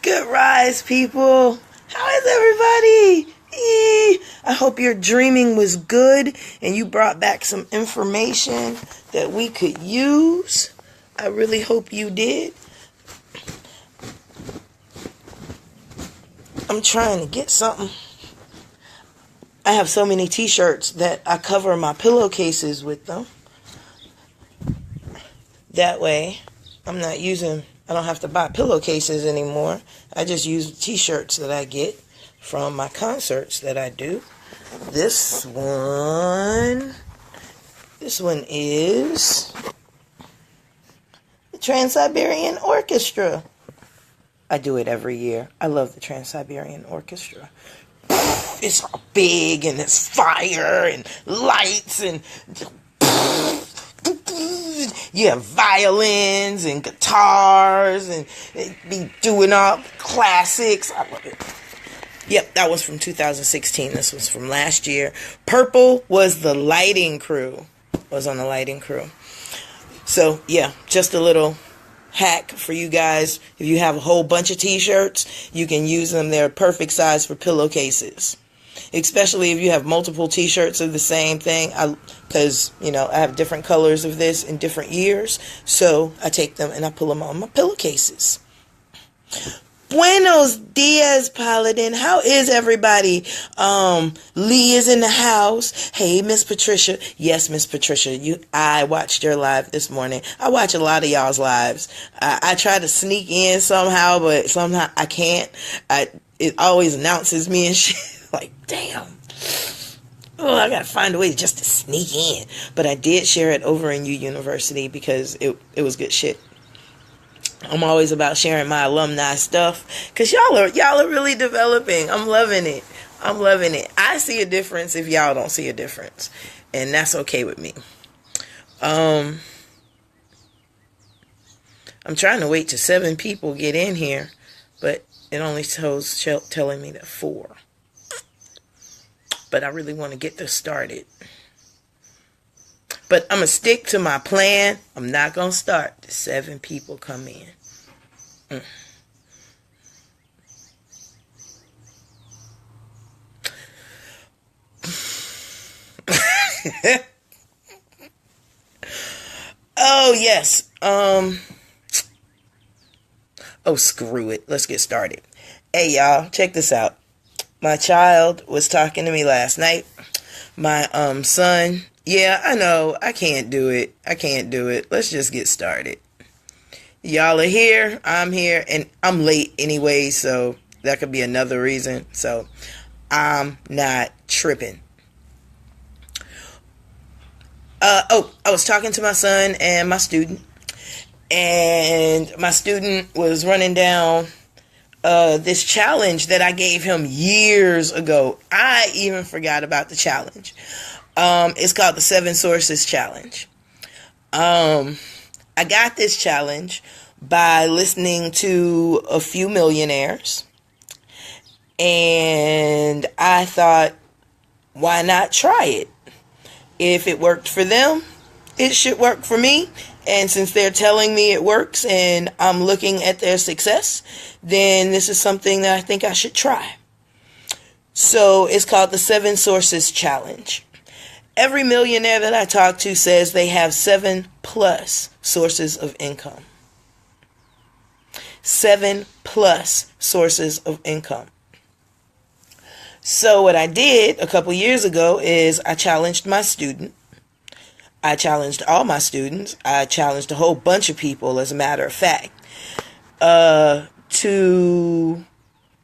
Good rise, people. How is everybody? I hope your dreaming was good and you brought back some information that we could use. I really hope you did. I'm trying to get something. I have so many t-shirts that I cover my pillowcases with them. That way, I don't have to buy pillowcases anymore. I just use t-shirts that I get from my concerts that I do. This one is the Trans-Siberian Orchestra. I do it every year. I love the Trans-Siberian Orchestra. It's all big and it's fire and lights and you have violins and guitars and it be doing all classics. I love it. Yep, that was from 2016. This was from last year. Purple was the lighting crew. Was on the lighting crew. So, yeah, just a little hack for you guys. If you have a whole bunch of t-shirts, you can use them. They're perfect size for pillowcases. Especially if you have multiple t-shirts of the same thing. Because, I have different colors of this in different years. So, I take them and I pull them on my pillowcases. Buenos dias, Paladin. How is everybody? Lee is in the house. Hey, Miss Patricia. Yes, Miss Patricia. I watched your live this morning. I watch a lot of y'all's lives. I try to sneak in somehow, but somehow I can't. It always announces me and shit. Like, damn. Oh, I gotta find a way just to sneak in. But I did share it over in UUniversity because it was good shit. I'm always about sharing my alumni stuff because y'all are really developing. I'm loving it. I see a difference if y'all don't see a difference, and that's okay with me. I'm trying to wait till 7 people get in here, but it only telling me that 4. But I really want to get this started. But I'm going to stick to my plan. I'm not going to start till 7 people come in. Oh, yes. Oh, screw it. Let's get started. Hey, y'all. Check this out. My child was talking to me last night. My son... Yeah, I know. I can't do it. Let's just get started. Y'all are here. I'm here. And I'm late anyway, so that could be another reason. So I'm not tripping. I was talking to my son and my student. And my student was running down this challenge that I gave him years ago. I even forgot about the challenge. It's called the 7 Sources Challenge. I got this challenge by listening to a few millionaires. And I thought, why not try it? If it worked for them, it should work for me. And since they're telling me it works and I'm looking at their success, then this is something that I think I should try. So it's called the 7 Sources Challenge. Every millionaire that I talk to says they have 7+ sources of income. 7+ sources of income. So what I did a couple years ago is I challenged my student. I challenged all my students. I challenged a whole bunch of people, as a matter of fact, to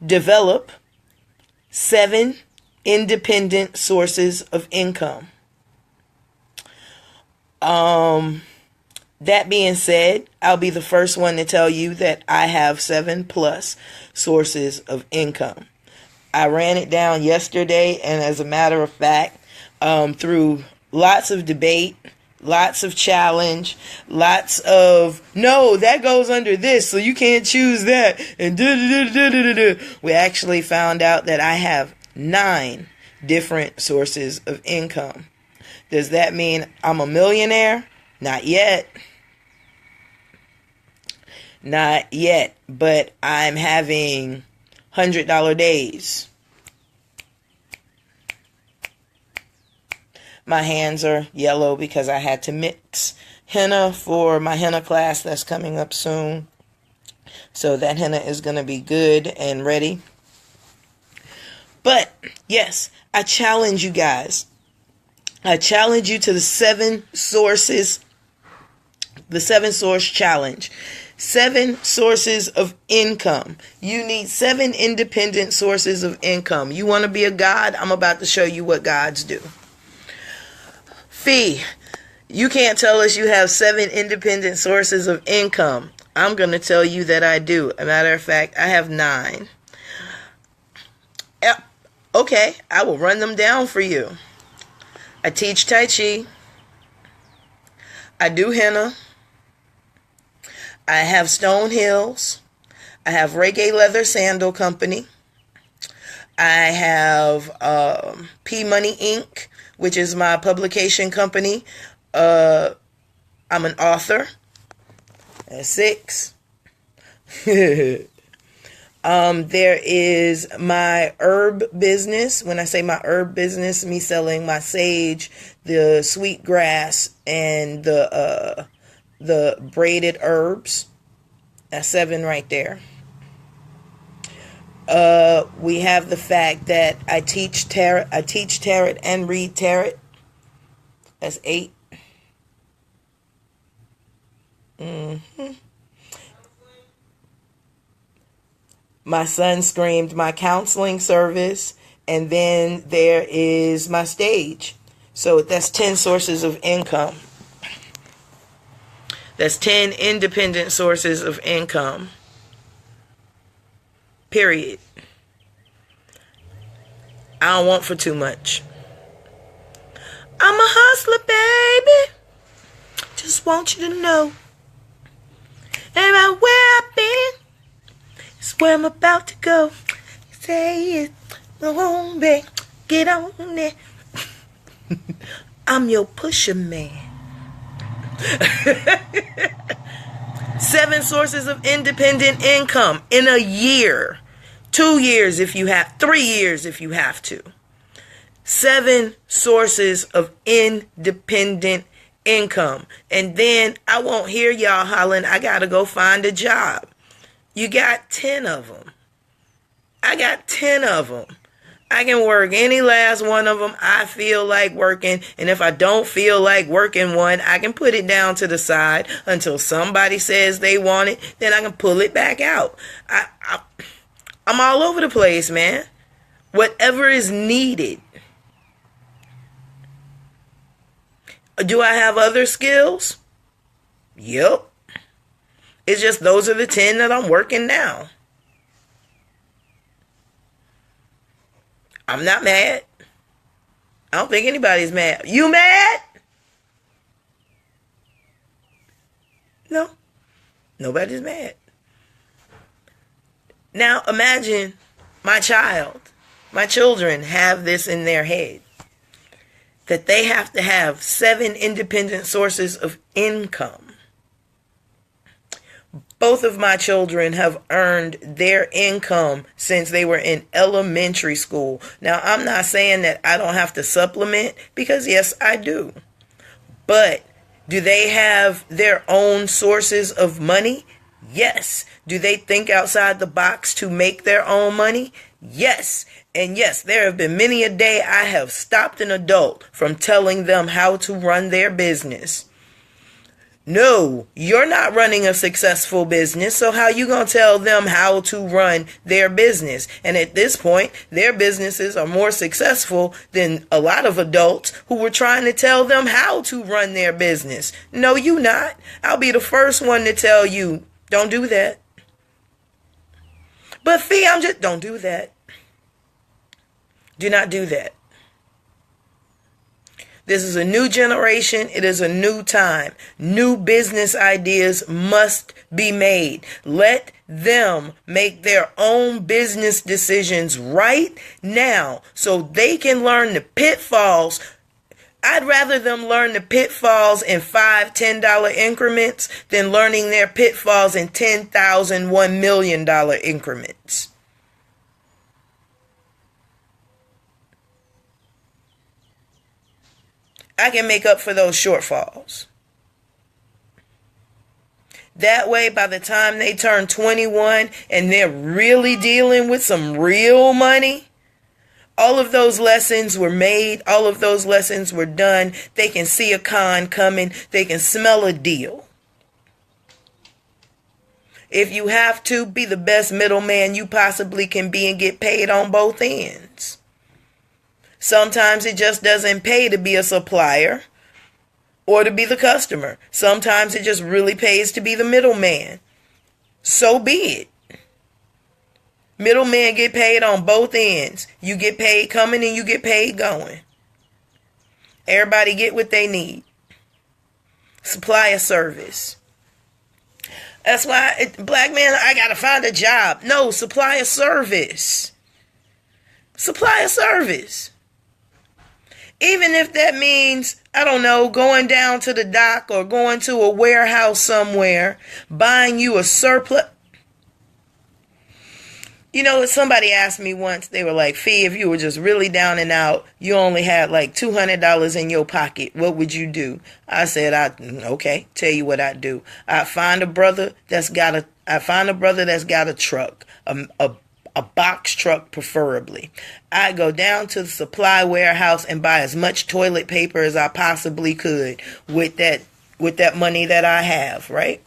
develop 7 independent sources of income. That being said, I'll be the first one to tell you that I have 7+ sources of income. I ran it down yesterday, and as a matter of fact, through lots of debate, lots of challenge, lots of, no, that goes under this, so you can't choose that, and we actually found out that I have 9 different sources of income. Does that mean I'm a millionaire? Not yet. Not yet, but I'm having $100 days. My hands are yellow because I had to mix henna for my henna class that's coming up soon. So that henna is going to be good and ready. But yes, I challenge you guys. I challenge you to the 7 sources, the 7 source challenge. 7 sources of income. You need 7 independent sources of income. You want to be a god? I'm about to show you what gods do. Fee, you can't tell us you have 7 independent sources of income. I'm going to tell you that I do. As a matter of fact, I have 9. Okay, I will run them down for you. I teach Tai Chi. I do henna. I have Stone Hills. I have Reggae Leather Sandal Company. I have P Money Inc., which is my publication company. I'm an author. That's 6. There is my herb business. When I say my herb business, me selling my sage, the sweet grass, and the braided herbs. That's 7 right there. We have the fact that I teach tarot. I teach tarot and read tarot. That's 8. My son screamed my counseling service, and then there is my stage. So that's 10 sources of income. That's 10 independent sources of income. Period. I don't want for too much. I'm a hustler, baby. Just want you to know. And where I've been, it's where I'm about to go. Say it, on, babe. Get on it. I'm your pusher man. 7 sources of independent income in a year. 2 years if you have, 3 years if you have to. 7 sources of independent income. And then I won't hear y'all hollering, I gotta go find a job. You got 10 of them. I got 10 of them. I can work any last one of them I feel like working. And if I don't feel like working one, I can put it down to the side until somebody says they want it. Then I can pull it back out. I'm all over the place, man. Whatever is needed. Do I have other skills? Yep. It's just those are the 10 that I'm working now. I'm not mad. I don't think anybody's mad. You mad? No. Nobody's mad. Now imagine my children have this in their head. That they have to have 7 independent sources of income. Both of my children have earned their income since they were in elementary school. Now, I'm not saying that I don't have to supplement, because yes, I do. But do they have their own sources of money? Yes. Do they think outside the box to make their own money? Yes. And yes, there have been many a day I have stopped an adult from telling them how to run their business. No, you're not running a successful business, so how you going to tell them how to run their business? And at this point, their businesses are more successful than a lot of adults who were trying to tell them how to run their business. No, you not. I'll be the first one to tell you, don't do that. But Fee, don't do that. Do not do that. This is a new generation. It is a new time. New business ideas must be made. Let them make their own business decisions right now so they can learn the pitfalls I'd rather them learn the pitfalls in $5, $10 increments than learning their pitfalls in $10,000, $1 million increments. I can make up for those shortfalls. That way, by the time they turn 21 and they're really dealing with some real money, all of those lessons were made. All of those lessons were done. They can see a con coming. They can smell a deal. If you have to, be the best middleman you possibly can be and get paid on both ends. Sometimes it just doesn't pay to be a supplier or to be the customer. Sometimes it just really pays to be the middleman. So be it. Middlemen get paid on both ends. You get paid coming and you get paid going. Everybody get what they need. Supply a service. That's why, black man, I gotta find a job. No, supply a service. Supply a service. Even if that means, I don't know, going down to the dock or going to a warehouse somewhere, buying you a surplus. You know, somebody asked me once, they were like, Fee, if you were just really down and out, you only had like $200 in your pocket, what would you do? I said, okay, tell you what I'd do. I'd find a brother that's got a truck, a box truck preferably. I'd go down to the supply warehouse and buy as much toilet paper as I possibly could with that money that I have, right?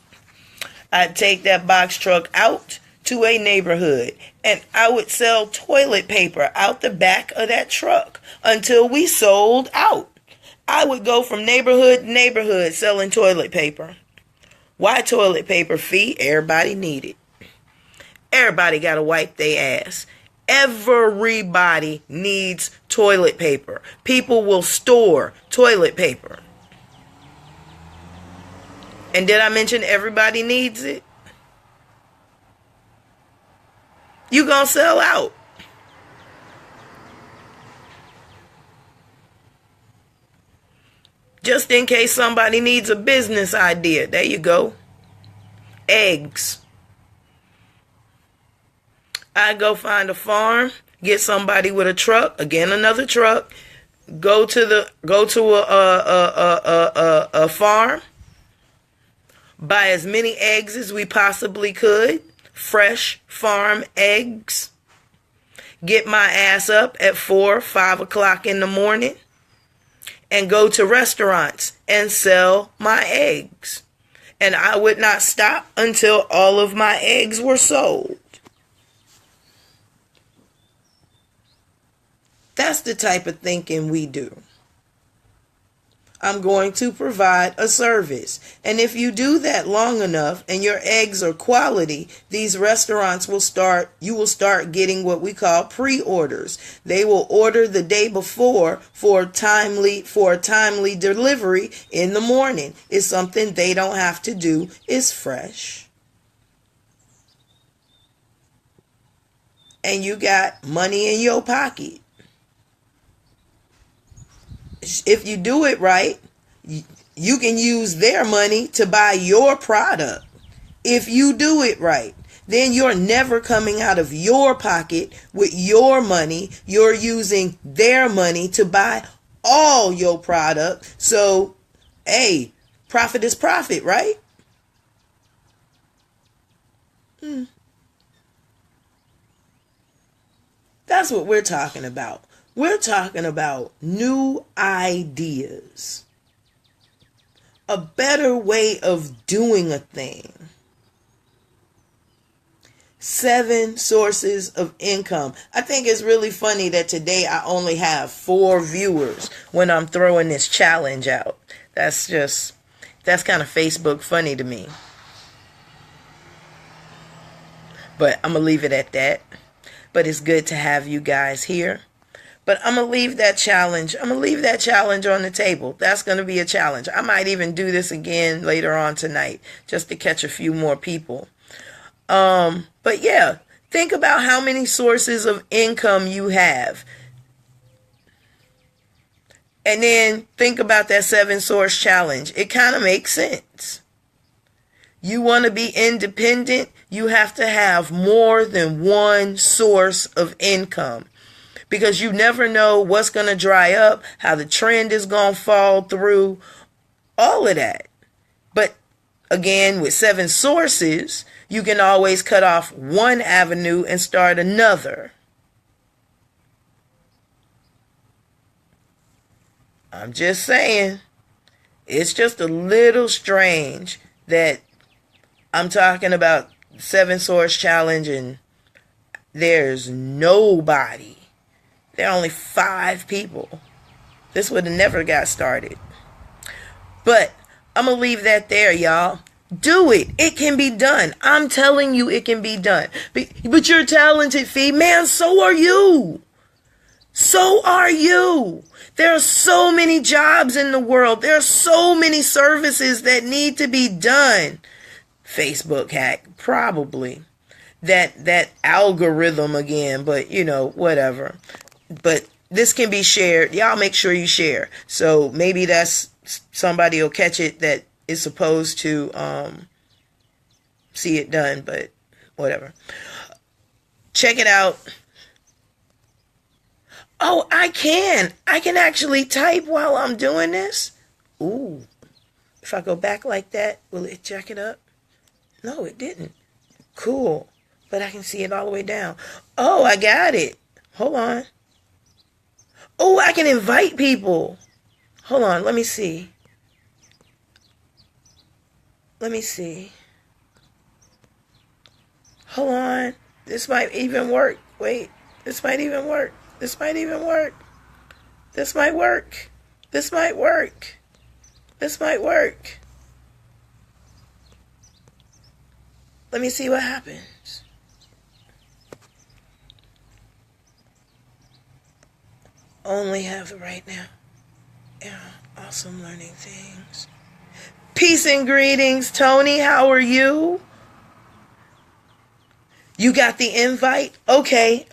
I'd take that box truck out to a neighborhood and I would sell toilet paper out the back of that truck until we sold out. I would go from neighborhood to neighborhood selling toilet paper. Why toilet paper? Fee? Everybody need it. Everybody got to wipe their ass. Everybody needs toilet paper. People will store toilet paper. And did I mention everybody needs it? You gonna sell out. Just in case somebody needs a business idea. There you go. Eggs. I go find a farm, get somebody with a truck, again another truck, go to a farm, buy as many eggs as we possibly could, fresh farm eggs, get my ass up at 4, 5 o'clock in the morning, and go to restaurants and sell my eggs. And I would not stop until all of my eggs were sold. That's the type of thinking we do. I'm going to provide a service. And if you do that long enough and your eggs are quality, these restaurants you will start getting what we call pre-orders. They will order the day before for a timely delivery in the morning. It's something they don't have to do. It's fresh. And you got money in your pocket. If you do it right, you can use their money to buy your product. If you do it right, then you're never coming out of your pocket with your money. You're using their money to buy all your product. So, hey, profit is profit, right? That's what we're talking about. We're talking about new ideas, a better way of doing a thing. 7 sources of income. I think it's really funny that today I only have 4 viewers when I'm throwing this challenge out. That's kind of Facebook funny to me. But I'm going to leave it at that. But it's good to have you guys here. But I'm going to leave that challenge. I'm going to leave that challenge on the table. That's going to be a challenge. I might even do this again later on tonight just to catch a few more people. But yeah, think about how many sources of income you have. And then think about that 7-source challenge. It kind of makes sense. You want to be independent, you have to have more than one source of income. Because you never know what's going to dry up, how the trend is going to fall through, all of that. But again, with 7 sources, you can always cut off one avenue and start another. I'm just saying, it's just a little strange that I'm talking about 7-source challenge and there's nobody. There are only 5 people. This would have never got started. But I'm going to leave that there, y'all. Do it. It can be done. I'm telling you it can be done. But you're talented, Fee. Man, so are you. So are you. There are so many jobs in the world. There are so many services that need to be done. Facebook hack, probably. That algorithm again, but whatever. But this can be shared. Y'all make sure you share. So maybe that's somebody will catch it that is supposed to see it done, but whatever. Check it out. Oh, I can actually type while I'm doing this. Ooh, if I go back like that, will it jack it up? No, it didn't. Cool, but I can see it all the way down. Oh, I got it. Hold on. Oh, I can invite people. Hold on, let me see. Hold on. This might even work. Wait, this might even work. This might work. This might work. Let me see what happens. Only have the right now. Yeah, awesome learning things. Peace and greetings, Tony. How are you? You got the invite? Okay.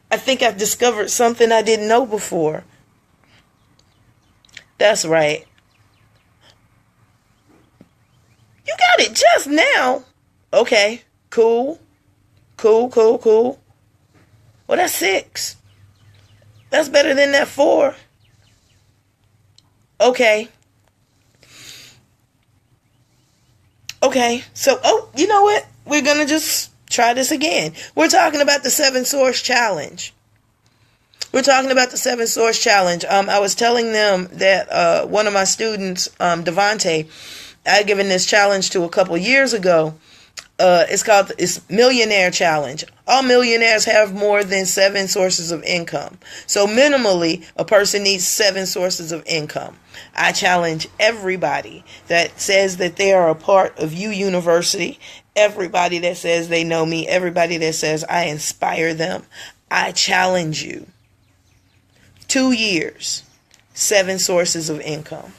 I think I've discovered something I didn't know before. That's right. You got it just now. Okay, cool. Well, that's 6. That's better than that 4. Okay, so, you know what? We're going to just try this again. We're talking about the 7-source challenge. I was telling them that one of my students, Devontae, I had given this challenge to a couple years ago. It's Millionaire Challenge. All millionaires have more than 7 sources of income. So minimally, a person needs 7 sources of income. I challenge everybody that says that they are a part of UUniversity, everybody that says they know me, everybody that says I inspire them. I challenge you. 2 years, 7 sources of income.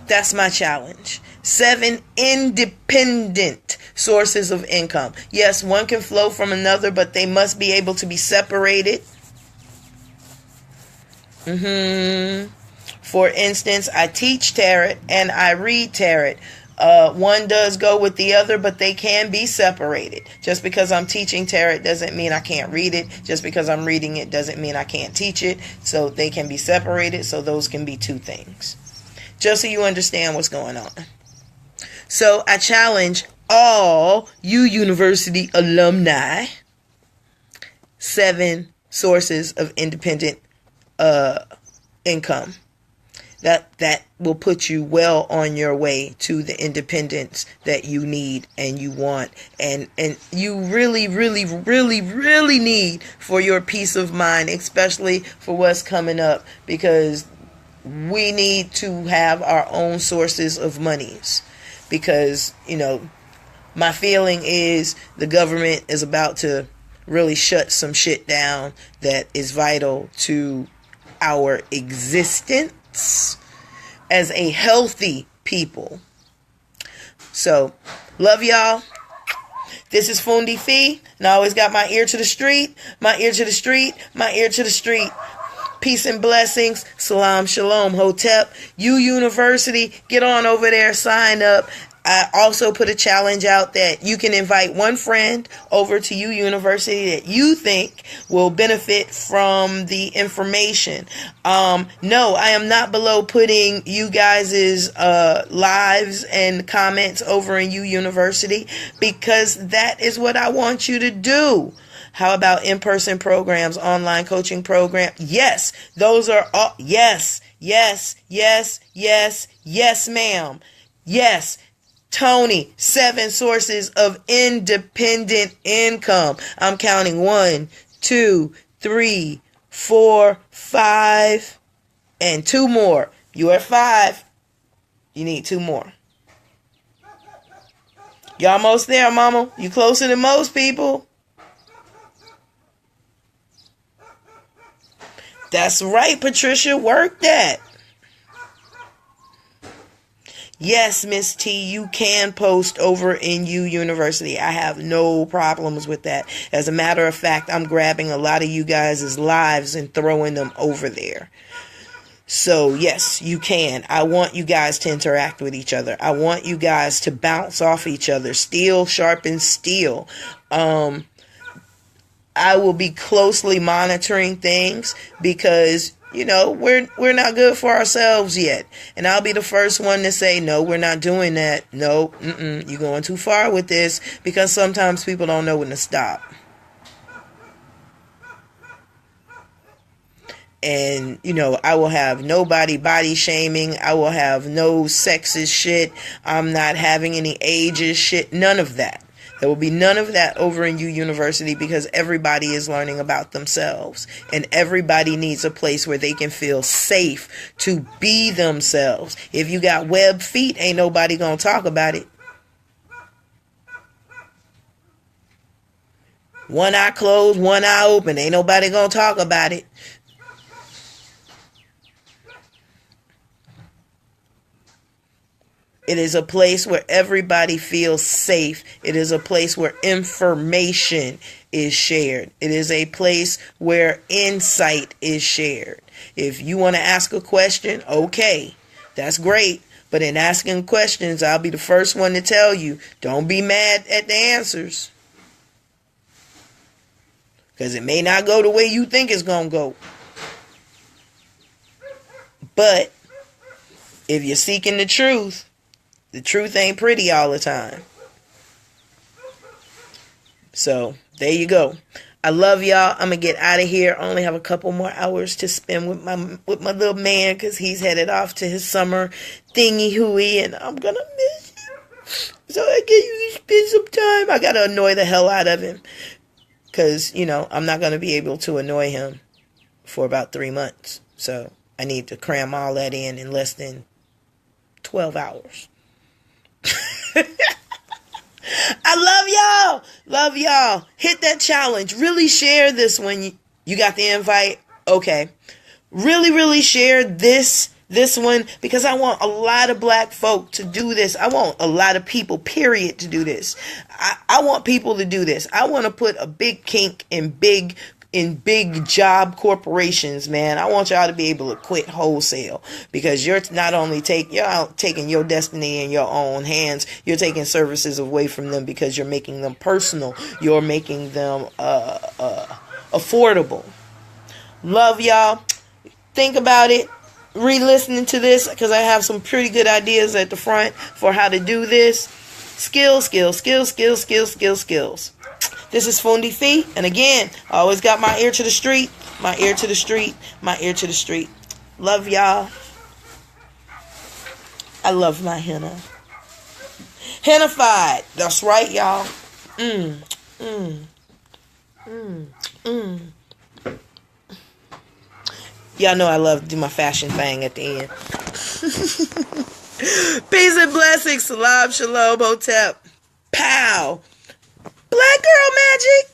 That's my challenge. 7 independent sources of income. Yes, one can flow from another, but they must be able to be separated. For instance, I teach tarot and I read tarot. One does go with the other, but they can be separated. Just because I'm teaching tarot doesn't mean I can't read it. Just because I'm reading it doesn't mean I can't teach it. So they can be separated. So those can be 2 things. Just so you understand what's going on. So I challenge all UUniversity alumni, 7 sources of independent income. That will put you well on your way to the independence that you need and you want and you really need for your peace of mind, especially for what's coming up, because we need to have our own sources of monies, because my feeling is the government is about to really shut some shit down that is vital to our existence as a healthy people. So, love y'all. This is FundiFe, and I always got my ear to the street, my ear to the street, my ear to the street. Peace and blessings. Salam, shalom, hotep. UUniversity, get on over there, sign up. I also put a challenge out that you can invite one friend over to UUniversity that you think will benefit from the information. No, I am not below putting you guys' lives and comments over in UUniversity because that is what I want you to do. How about in-person programs, online coaching program? Yes, those are all. Yes, yes, yes, yes, yes, ma'am. Yes. Tony, 7 sources of independent income. I'm counting 1, 2, 3, 4, 5, and 2 more. You are 5. You need 2 more. You almost there, mama. You closer than most people. That's right, Patricia. Work that. Yes, Miss T, you can post over in UUniversity. I have no problems with that. As a matter of fact, I'm grabbing a lot of you guys' lives and throwing them over there. So, yes, you can. I want you guys to interact with each other. I want you guys to bounce off each other. Steel sharpens steel. I will be closely monitoring things because we're not good for ourselves yet. And I'll be the first one to say, no, we're not doing that. No, you're going too far with this, because sometimes people don't know when to stop. And, I will have nobody body shaming. I will have no sexist shit. I'm not having any ageist shit. None of that. There will be none of that over in UUniversity because everybody is learning about themselves. And everybody needs a place where they can feel safe to be themselves. If you got web feet, ain't nobody going to talk about it. One eye closed, one eye open. Ain't nobody going to talk about it. It is a place where everybody feels safe. It is a place where information is shared. It is a place where insight is shared. If you want to ask a question, okay, that's great. But in asking questions, I'll be the first one to tell you, don't be mad at the answers. Because it may not go the way you think it's going to go. But if you're seeking the truth ain't pretty all the time. So, there you go. I love y'all. I'm going to get out of here. I only have a couple more hours to spend with my little man because he's headed off to his summer thingy-hooey, and I'm going to miss him. So I get you to spend some time. I got to annoy the hell out of him because, I'm not going to be able to annoy him for about 3 months. So, I need to cram all that in less than 12 hours. I love y'all. Love y'all. Hit that challenge. Really share this when you got the invite. Okay. Really, really share this one because I want a lot of black folk to do this. I want a lot of people, period, to do this. I want people to do this. I want to put a big kink in big job corporations, man. I want y'all to be able to quit wholesale because you're not only taking your destiny in your own hands, you're taking services away from them because you're making them personal. You're making them affordable. Love y'all. Think about it. Re-listening to this because I have some pretty good ideas at the front for how to do this. Skills. This is FundiFe, and again, I always got my ear to the street, my ear to the street, my ear to the street. Love y'all. I love my henna. Hennified. That's right, y'all. Y'all know I love to do my fashion thing at the end. Peace and blessings. Salam, shalom, hotep. Pow. Black girl magic.